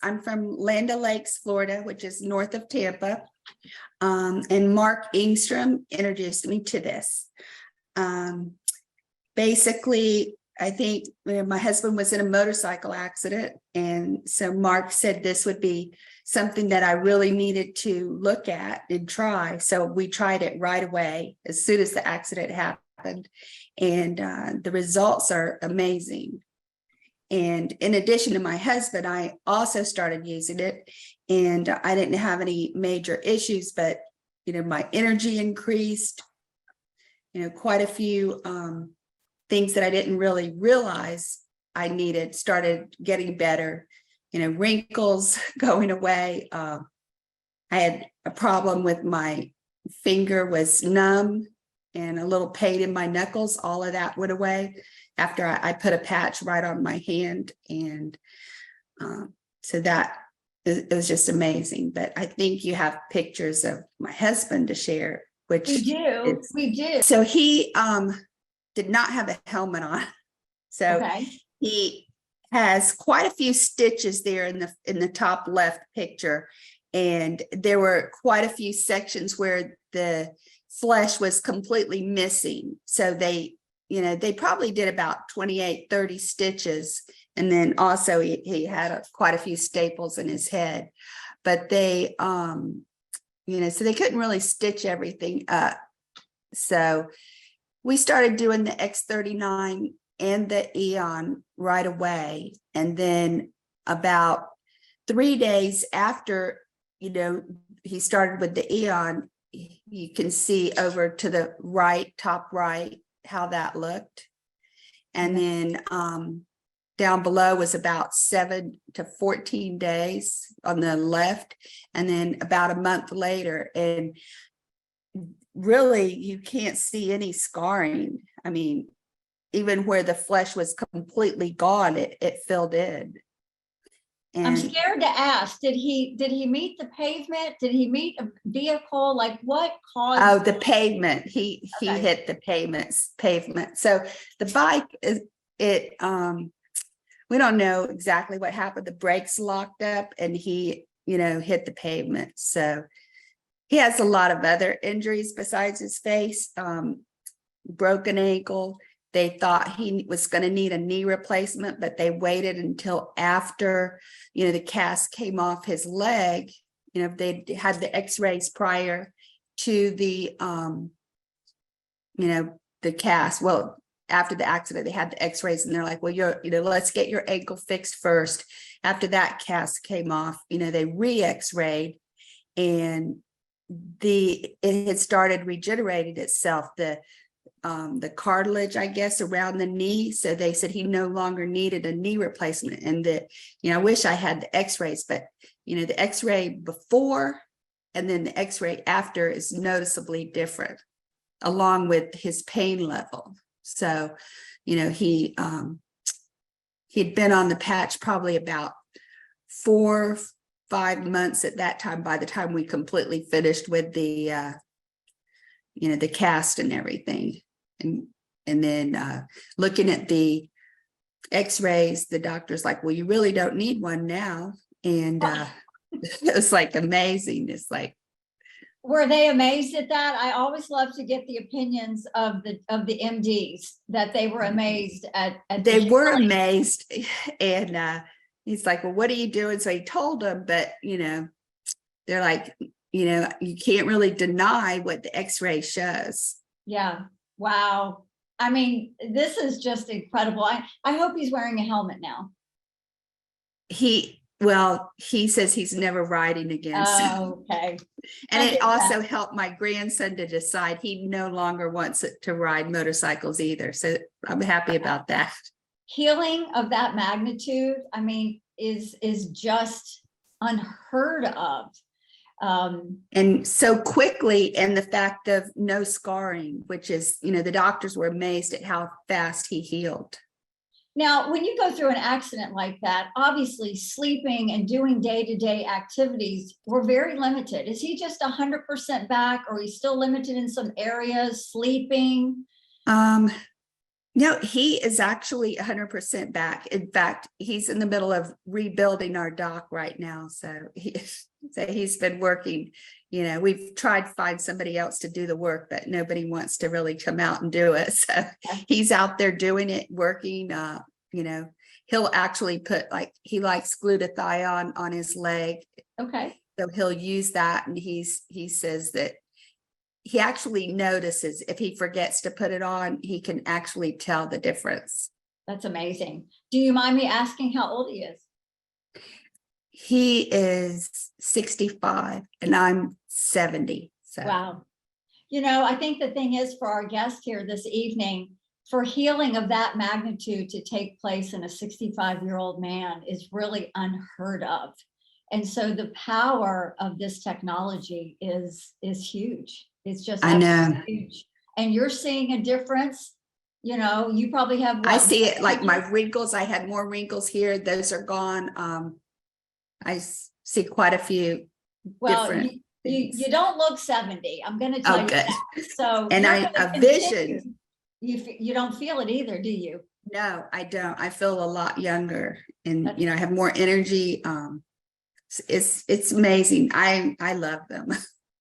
I'm from Land O'Lakes, Florida, which is north of Tampa. And Mark Engstrom introduced me to this. Basically, I think my husband was in a motorcycle accident. And so Mark said this would be something that I really needed to look at and try. So we tried it right away as soon as the accident happened. And the results are amazing. And in addition to my husband, I also started using it, and I didn't have any major issues, but, my energy increased, quite a few things that I didn't really realize I needed started getting better, wrinkles going away. I had a problem with my finger was numb and a little pain in my knuckles. All of that went away after I put a patch right on my hand. And so that it was just amazing. But I think you have pictures of my husband to share, which we do. So he did not have a helmet on. So he has quite a few stitches there in the top left picture. And there were quite a few sections where the flesh was completely missing. So they probably did about 28, 30 stitches. And then also he had quite a few staples in his head, but they, so they couldn't really stitch everything up. So we started doing the X39 and the Eon right away. And then about 3 days after, he started with the Eon, you can see over to the right, top right, how that looked. And then down below was about 7 to 14 days on the left. And then about a month later, and really you can't see any scarring. I mean, even where the flesh was completely gone, it filled in. And I'm scared to ask, did he meet the pavement? Did he meet a vehicle? Like what caused? Oh, the pavement. He hit the pavement. So the bike is we don't know exactly what happened. The brakes locked up and he, hit the pavement. So he has a lot of other injuries besides his face, broken ankle. They thought he was going to need a knee replacement, but they waited until after, the cast came off his leg. They had the x-rays prior to the cast. Well, after the accident, they had the x-rays and they're like, well, let's get your ankle fixed first. After that cast came off, they re-x-rayed and it had started regenerating itself. The cartilage, I guess, around the knee. So they said he no longer needed a knee replacement. And I wish I had the x-rays, but, the x-ray before and then the x-ray after is noticeably different, along with his pain level. So, he'd been on the patch probably about 4-5 months at that time, by the time we completely finished with the, the cast and everything. And then looking at the x-rays, the doctor's like, well, you really don't need one now. And it was like amazing. It's like, were they amazed at that? I always love to get the opinions of the MDs, that they were amazed at they were amazed. And he's like, well, what are you doing? So he told them, but they're like, you can't really deny what the x-ray shows. Yeah. Wow. I mean, this is just incredible. I hope he's wearing a helmet now. He says he's never riding again. Oh, okay. And it also helped my grandson to decide he no longer wants to ride motorcycles either. So I'm happy about that. Healing of that magnitude, I mean, is just unheard of. And so quickly, and the fact of no scarring, which is, the doctors were amazed at how fast he healed. Now, when you go through an accident like that, obviously sleeping and doing day-to-day activities were very limited. Is he just 100% back, or he's still limited in some areas, sleeping? No, he is actually 100% back. In fact, he's in the middle of rebuilding our dock right now. So he's been working. You know, we've tried to find somebody else to do the work, but nobody wants to really come out and do it. So he's out there doing it, working. You know, he'll actually put, like, he likes glutathione on his leg. Okay. So he'll use that, and he says that he actually notices if he forgets to put it on, he can actually tell the difference. That's amazing. Do you mind me asking how old he is? He is 65 and I'm 70. So Wow. You know, I think the thing is, for our guest here this evening, for healing of that magnitude to take place in a 65-year-old man is really unheard of. And so the power of this technology is huge. It's just, I know, huge. And you're seeing a difference. You know, you probably have, I see it like my wrinkles. I had more wrinkles here. Those are gone. I see quite a few different things. You don't look 70. I'm going to tell you good. that. So, And a vision. You don't feel it either, do you? No, I don't. I feel a lot younger, and you know, I have more energy. It's amazing. I love them.